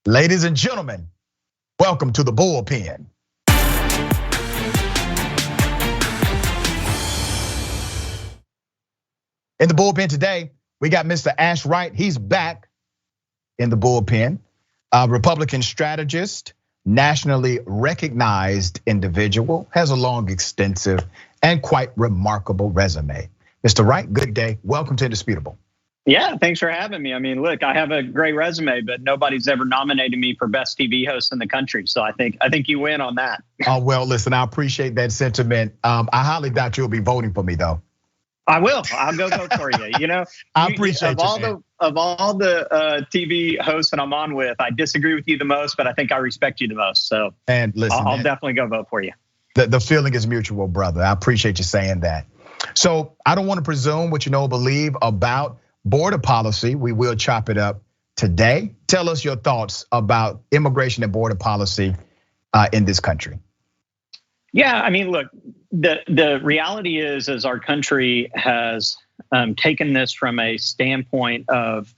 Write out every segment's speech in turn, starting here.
Ladies and gentlemen, welcome to the Bullpen. In the bullpen today, we got Mr. Wright. He's back in the bullpen. Republican strategist, nationally recognized individual, has a long, extensive, and quite remarkable resume. Mr. Wright, good day. Welcome to Indisputable. Yeah, thanks for having me. I mean, look, I have a great resume, but nobody's ever nominated me for best TV host in the country. So I think you win on that. Oh, well, listen, I appreciate that sentiment. I highly doubt you'll be voting for me, though. I will. I'll go vote for you. You know, I appreciate of all the TV hosts that I'm on with, I disagree with you the most, but I think I respect you the most. So and listen, I'll definitely go vote for you. The feeling is mutual, brother. I appreciate you saying that. So I don't want to presume what you know or believe about border policy. We will chop it up today. Tell us your thoughts about immigration and border policy in this country. Yeah, I mean, look, the reality is our country has taken this from a standpoint of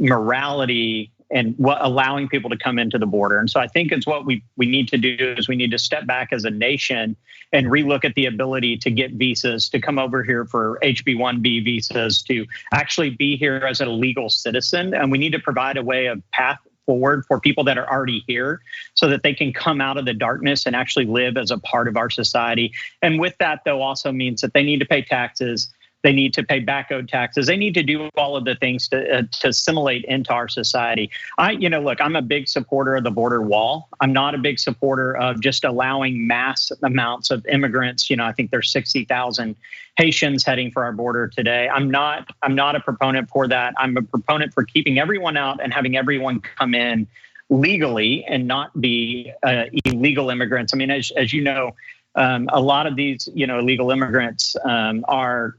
morality and allowing people to come into the border. And so I think it's what we need to do is we need to step back as a nation and relook at the ability to get visas, to come over here for HB-1B visas, to actually be here as a legal citizen. And we need to provide a way of path forward for people that are already here so that they can come out of the darkness and actually live as a part of our society. And with that, though, also means that they need to pay taxes. They need to pay back owed taxes. They need to do all of the things to assimilate into our society. Look, I'm a big supporter of the border wall. I'm not a big supporter of just allowing mass amounts of immigrants. I think there's 60,000 Haitians heading for our border today. I'm not a proponent for that. I'm a proponent for keeping everyone out and having everyone come in legally and not be illegal immigrants. I mean, as you know, a lot of these, illegal immigrants are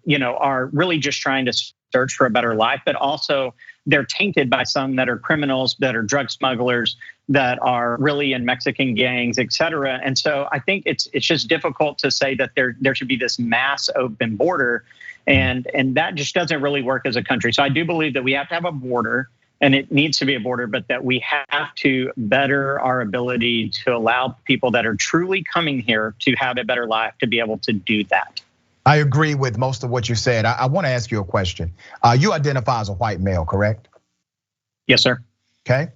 really just trying to search for a better life, but also they're tainted by some that are criminals, that are drug smugglers, that are really in Mexican gangs, et cetera. And so I think it's just difficult to say that there should be this mass open border, and that just doesn't really work as a country. So I do believe that we have to have a border. And it needs to be a border, but that we have to better our ability to allow people that are truly coming here to have a better life to be able to do that. I agree with most of what you said. I want to ask you a question. You identify as a white male, correct? Yes, sir. Okay.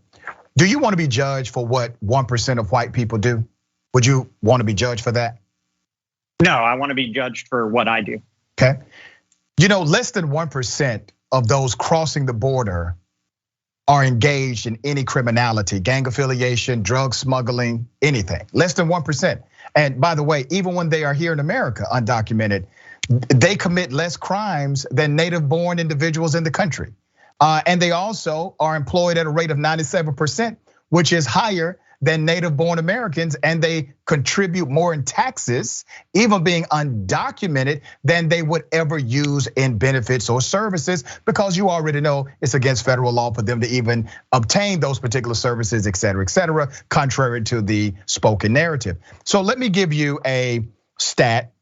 Do you want to be judged for what 1% of white people do? Would you want to be judged for that? No, I want to be judged for what I do. Okay. Less than 1% of those crossing the border are engaged in any criminality, gang affiliation, drug smuggling, anything. Less than 1%. And by the way, even when they are here in America, undocumented, they commit less crimes than native-born individuals in the country. And they also are employed at a rate of 97%, which is higher than native-born Americans, and they contribute more in taxes, even being undocumented, than they would ever use in benefits or services, because you already know it's against federal law for them to even obtain those particular services, et cetera, contrary to the spoken narrative. So let me give you a stat,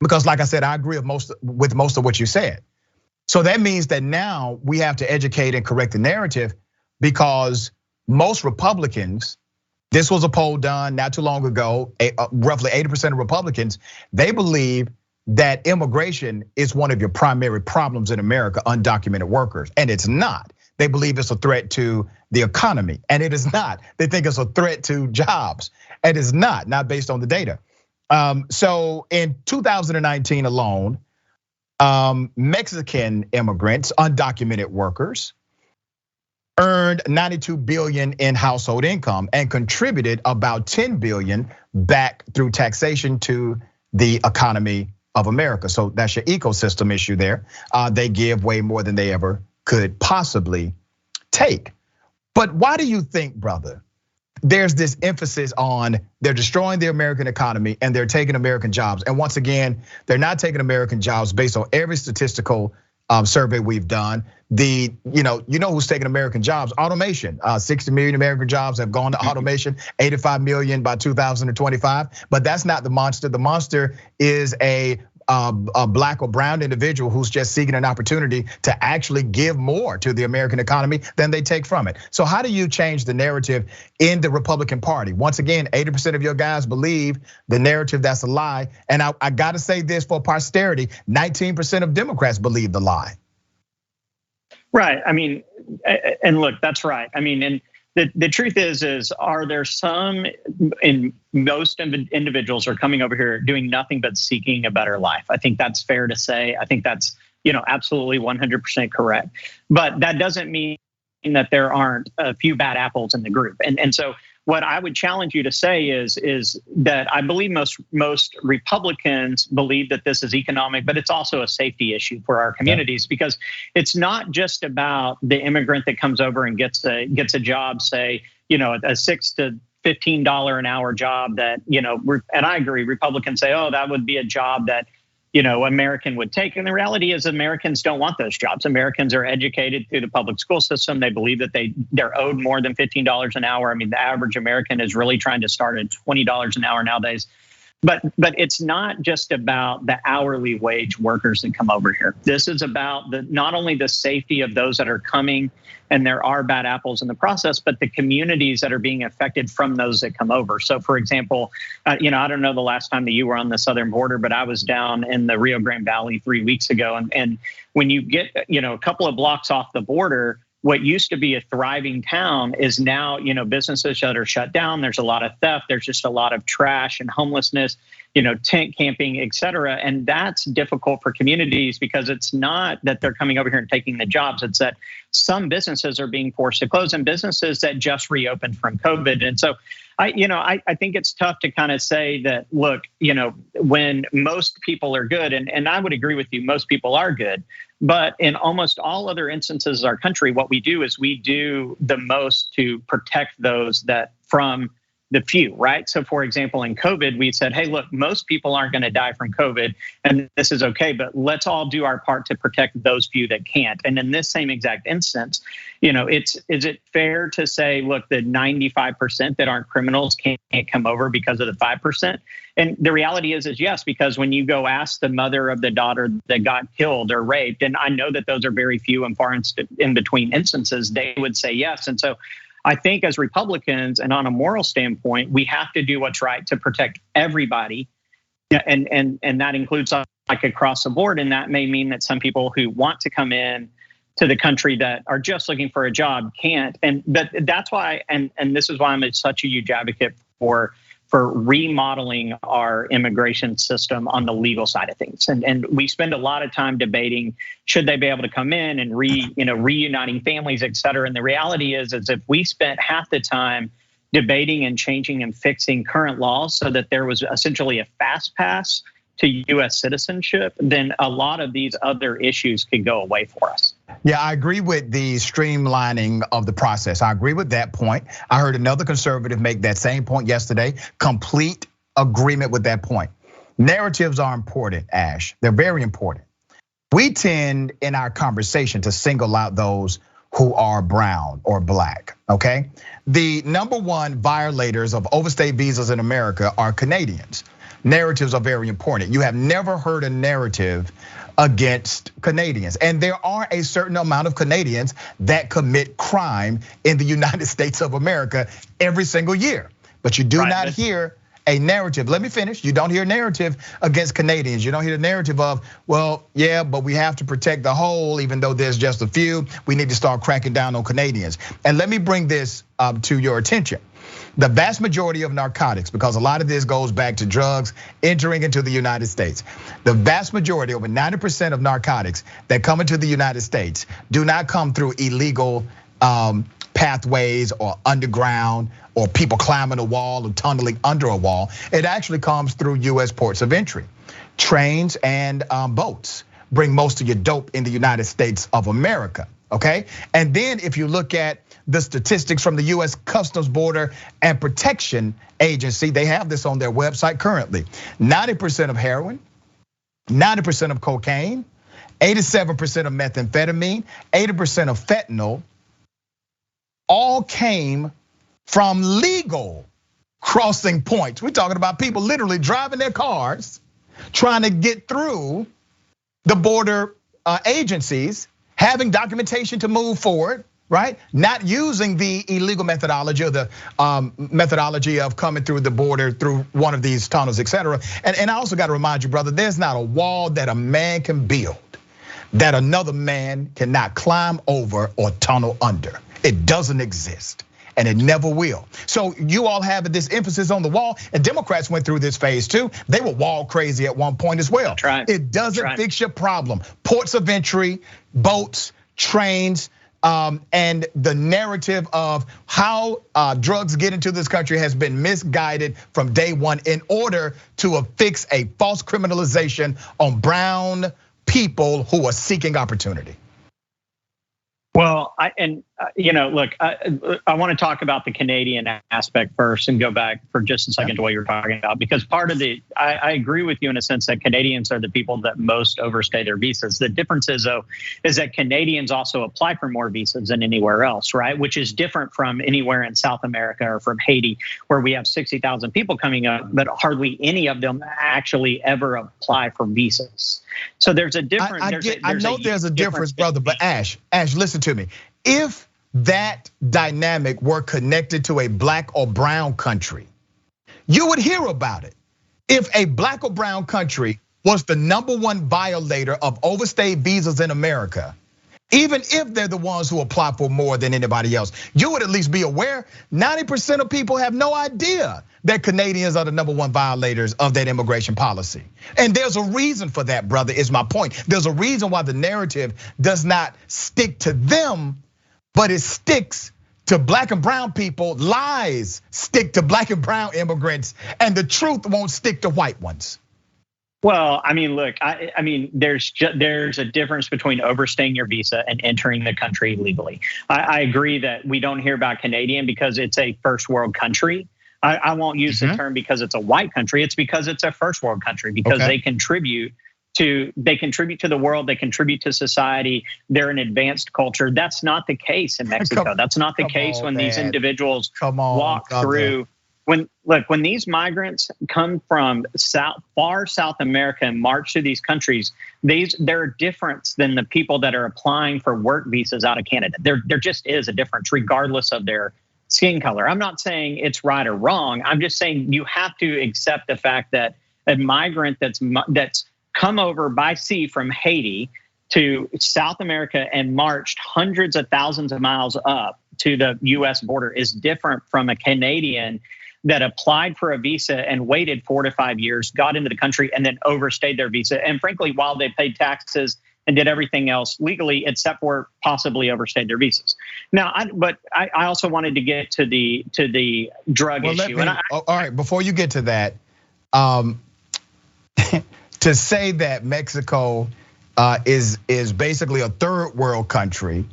because like I said, I agree with most of what you said. So that means that now we have to educate and correct the narrative, because most Republicans, this was a poll done not too long ago, roughly 80% of Republicans, they believe that immigration is one of your primary problems in America, undocumented workers, and it's not. They believe it's a threat to the economy, and it is not. They think it's a threat to jobs, and it's not based on the data. So in 2019 alone, Mexican immigrants, undocumented workers, earned 92 billion in household income and contributed about 10 billion back through taxation to the economy of America. So that's your ecosystem issue there. They give way more than they ever could possibly take. But why do you think, brother, there's this emphasis on they're destroying the American economy and they're taking American jobs? And once again, they're not taking American jobs based on every statistical survey we've done. You know who's taking American jobs? Automation. 60 million American jobs have gone to automation, 85 million by 2025. But that's not the monster. The monster is a a black or brown individual who's just seeking an opportunity to actually give more to the American economy than they take from it. So how do you change the narrative in the Republican Party? Once again, 80% of your guys believe the narrative that's a lie. And I gotta say this for posterity, 19% of Democrats believe the lie. Right, I mean, and look, that's right. I mean, and the truth is are there some, in most individuals are coming over here doing nothing but seeking a better life? I think that's fair to say. I think that's, absolutely 100% correct. But that doesn't mean that there aren't a few bad apples in the group. And so what I would challenge you to say is that I believe most Republicans believe that this is economic, but it's also a safety issue for our communities, because it's not just about the immigrant that comes over and gets a job, say, a $6 to $15 an hour job that, and I agree, Republicans say, oh, that would be a job that, American would take. And the reality is Americans don't want those jobs. Americans are educated through the public school system. They believe that they're owed more than $15 an hour. I mean, the average American is really trying to start at $20 an hour nowadays. But it's not just about the hourly wage workers that come over here. This is about not only the safety of those that are coming, and there are bad apples in the process, but the communities that are being affected from those that come over. So, for example, I don't know the last time that you were on the southern border, but I was down in the Rio Grande Valley 3 weeks ago, and when you get a couple of blocks off the border, what used to be a thriving town is now, businesses that are shut down. There's a lot of theft. There's just a lot of trash and homelessness, tent camping, et cetera. And that's difficult for communities, because it's not that they're coming over here and taking the jobs. It's that some businesses are being forced to close, and businesses that just reopened from COVID. And so I think it's tough to kind of say that, look, when most people are good, and I would agree with you, most people are good. But in almost all other instances of our country, what we do is we do the most to protect those that from the few, right? So for example, in COVID, we said, hey, look, most people aren't going to die from COVID, and this is okay, but let's all do our part to protect those few that can't. And in this same exact instance, is it fair to say, look, the 95% that aren't criminals can't come over because of the 5%? And the reality is yes, because when you go ask the mother of the daughter that got killed or raped, and I know that those are very few and far in between instances, they would say yes. And so I think as Republicans, and on a moral standpoint, we have to do what's right to protect everybody. And that includes like across the board. And that may mean that some people who want to come in to the country that are just looking for a job can't. But that's why, and this is why I'm such a huge advocate for remodeling our immigration system on the legal side of things. And we spend a lot of time debating, should they be able to come in and reuniting families, et cetera. And the reality is if we spent half the time debating and changing and fixing current laws so that there was essentially a fast pass to U.S. citizenship, then a lot of these other issues could go away for us. Yeah, I agree with the streamlining of the process. I agree with that point. I heard another conservative make that same point yesterday. Complete agreement with that point. Narratives are important, Ash. They're very important. We tend in our conversation to single out those who are brown or black, okay? The number one violators of overstay visas in America are Canadians. Narratives are very important. You have never heard a narrative against Canadians. And there are a certain amount of Canadians that commit crime in the United States of America every single year. But you do not hear a narrative. Let me finish. You don't hear a narrative against Canadians. You don't hear the narrative of, well, yeah, but we have to protect the whole, even though there's just a few. We need to start cracking down on Canadians. And let me bring this to your attention. The vast majority of narcotics, because a lot of this goes back to drugs entering into the United States. The vast majority, over 90% of narcotics that come into the United States do not come through illegal pathways or underground or people climbing a wall or tunneling under a wall. It actually comes through US ports of entry. Trains and boats bring most of your dope in the United States of America, okay? And then if you look at the statistics from the US Customs Border and Protection Agency, they have this on their website currently. 90% of heroin, 90% of cocaine, 87% of methamphetamine, 80% of fentanyl, all came from legal crossing points. We're talking about people literally driving their cars trying to get through the border agencies, having documentation to move forward, right? Not using the illegal methodology or the methodology of coming through the border through one of these tunnels, et cetera. And I also got to remind you, brother, there's not a wall that a man can build that another man cannot climb over or tunnel under. It doesn't exist. And it never will. So you all have this emphasis on the wall, and Democrats went through this phase too. They were wall crazy at one point as well. That's right. It doesn't fix your problem. Ports of entry, boats, trains, and the narrative of how drugs get into this country has been misguided from day one in order to affix a false criminalization on brown people who are seeking opportunity. Well, look, I want to talk about the Canadian aspect first and go back for just a second to what you're talking about, because part of I agree with you in a sense that Canadians are the people that most overstay their visas. The difference is, though, is that Canadians also apply for more visas than anywhere else, right? Which is different from anywhere in South America or from Haiti, where we have 60,000 people coming up, but hardly any of them actually ever apply for visas. So there's a difference. I know there's a difference, brother, but Ash, listen to me. If that dynamic were connected to a black or brown country, you would hear about it. If a black or brown country was the #1 violator of overstayed visas in America, even if they're the ones who apply for more than anybody else, you would at least be aware 90% of people have no idea that Canadians are the #1 violators of that immigration policy. And there's a reason for that, brother, is my point. There's a reason why the narrative does not stick to them, but it sticks to black and brown people. Lies stick to black and brown immigrants, and the truth won't stick to white ones. Well, I mean, look, I mean, there's a difference between overstaying your visa and entering the country legally. I agree that we don't hear about Canadian because it's a first world country. I won't use the term because it's a white country. It's because it's a first world country, because they contribute to the world, they contribute to society. They're an advanced culture. That's not the case in Mexico. That's not the case when these individuals walk through. When these migrants come from far South America and march to these countries, they're different than the people that are applying for work visas out of Canada. There just is a difference, regardless of their skin color. I'm not saying it's right or wrong. I'm just saying you have to accept the fact that a migrant that's come over by sea from Haiti to South America and marched hundreds of thousands of miles up to the U.S. border is different from a Canadian that applied for a visa and waited 4 to 5 years, got into the country, and then overstayed their visa. And frankly, while they paid taxes and did everything else legally, except for possibly overstayed their visas. Now, I also wanted to get to the drug issue. All right, before you get to that, to say that Mexico is basically a third world country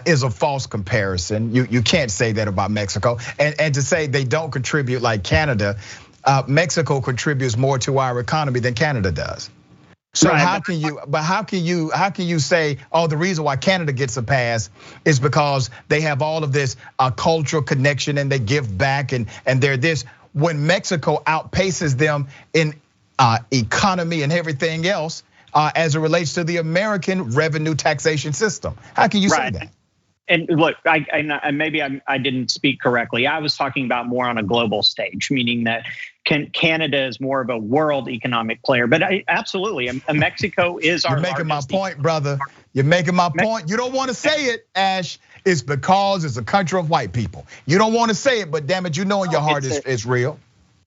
is a false comparison. You can't say that about Mexico. And to say they don't contribute like Canada, Mexico contributes more to our economy than Canada does. So how can you say, oh, the reason why Canada gets a pass is because they have all of this cultural connection and they give back and they're this, when Mexico outpaces them in economy and everything else as it relates to the American revenue taxation system? How can you say that? And look, maybe I didn't speak correctly. I was talking about more on a global stage, meaning that Canada is more of a world economic player. But absolutely, Mexico is our largest. You're making my point, brother. You're making my point. You don't want to say it, Ash. It's because it's a country of white people. You don't want to say it, but damn it, you know in your heart it's real.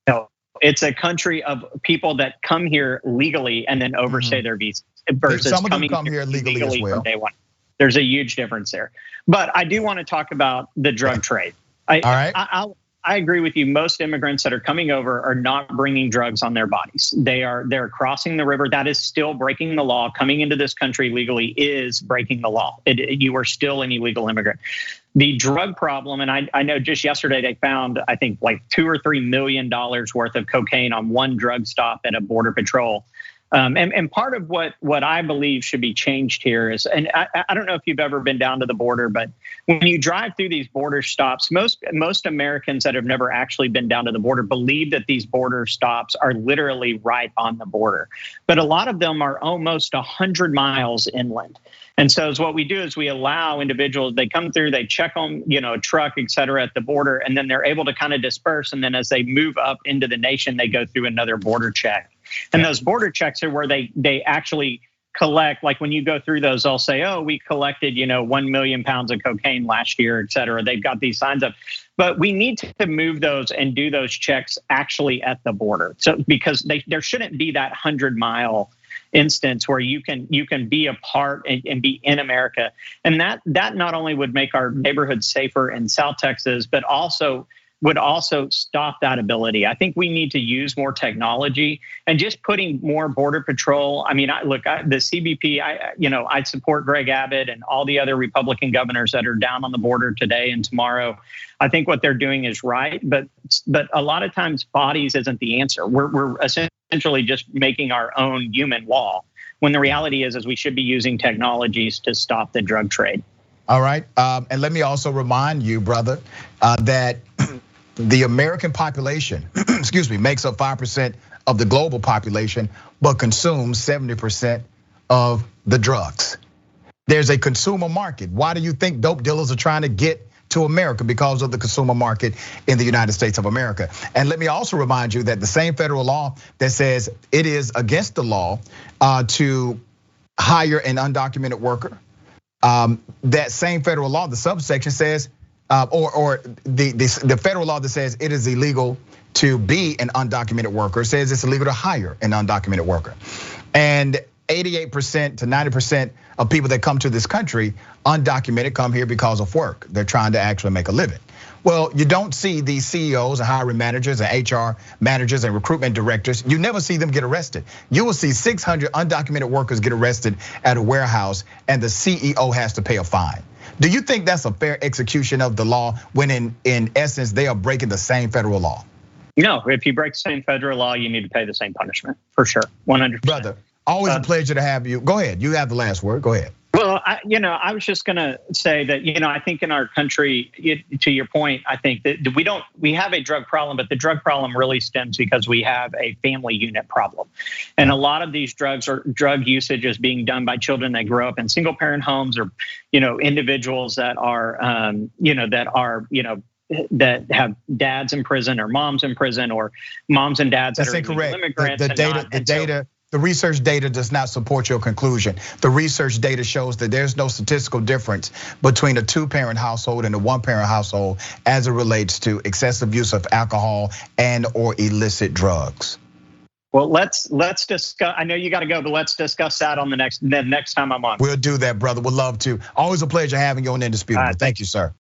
No, it's a country of people that come here legally and then overstay their visas versus some of them come here legally as well. From day one. There's a huge difference there. But I do want to talk about the drug trade. All right. I agree with you. Most immigrants that are coming over are not bringing drugs on their bodies. They're crossing the river. That is still breaking the law. Coming into this country legally is breaking the law. You are still an illegal immigrant. The drug problem, and I know just yesterday they found, I think, like $2 or $3 million worth of cocaine on one drug stop at a border patrol. And part of what I believe should be changed here is, and I don't know if you've ever been down to the border, but when you drive through these border stops, most Americans that have never actually been down to the border believe that these border stops are literally right on the border. But a lot of them are almost 100 miles inland. And so what we do is we allow individuals, they come through, they check on, a truck, et cetera, at the border, and then they're able to kind of disperse. And then as they move up into the nation, they go through another border check. And those border checks are where they actually collect, like when you go through those, they'll say, oh, we collected, 1 million pounds of cocaine last year, et cetera. They've got these signs up. But we need to move those and do those checks actually at the border. So because there shouldn't be that 100-mile instance where you can be a part and be in America. And that not only would make our neighborhoods safer in South Texas, but would also stop that ability. I think we need to use more technology and just putting more border patrol. I mean, the CBP, I support Greg Abbott and all the other Republican governors that are down on the border today and tomorrow. I think what they're doing is right, but a lot of times bodies isn't the answer. We're essentially just making our own human wall, when the reality is we should be using technologies to stop the drug trade. All right, and let me also remind you, brother, that the American population, makes up 5% of the global population, but consumes 70% of the drugs. There's a consumer market. Why do you think dope dealers are trying to get to America? Because of the consumer market in the United States of America. And let me also remind you that the same federal law that says it is against the law to hire an undocumented worker, that same federal law, the subsection says, or the federal law that says it is illegal to be an undocumented worker says it's illegal to hire an undocumented worker. And 88% to 90% of people that come to this country undocumented come here because of work. They're trying to actually make a living. Well, you don't see these CEOs and hiring managers and HR managers and recruitment directors. You never see them get arrested. You will see 600 undocumented workers get arrested at a warehouse and the CEO has to pay a fine. Do you think that's a fair execution of the law when in essence they are breaking the same federal law? No, if you break the same federal law, you need to pay the same punishment, for sure, 100%. Brother, always a pleasure to have you. Go ahead, you have the last word, go ahead. Well, I was just gonna say that, I think in our country, to your point, I think that we have a drug problem, but the drug problem really stems because we have a family unit problem. And a lot of these drug usage is being done by children that grow up in single parent homes or, individuals that have dads in prison or moms in prison or moms and dads that are incorrect. Immigrants. The research data does not support your conclusion. The research data shows that there's no statistical difference between a 2-parent household and a 1-parent household as it relates to excessive use of alcohol and or illicit drugs. Well, let's discuss. I know you got to go, but let's discuss that on the next time I'm on. We'll do that, brother. We'll love to. Always a pleasure having you on Indisputable. Thank you, sir.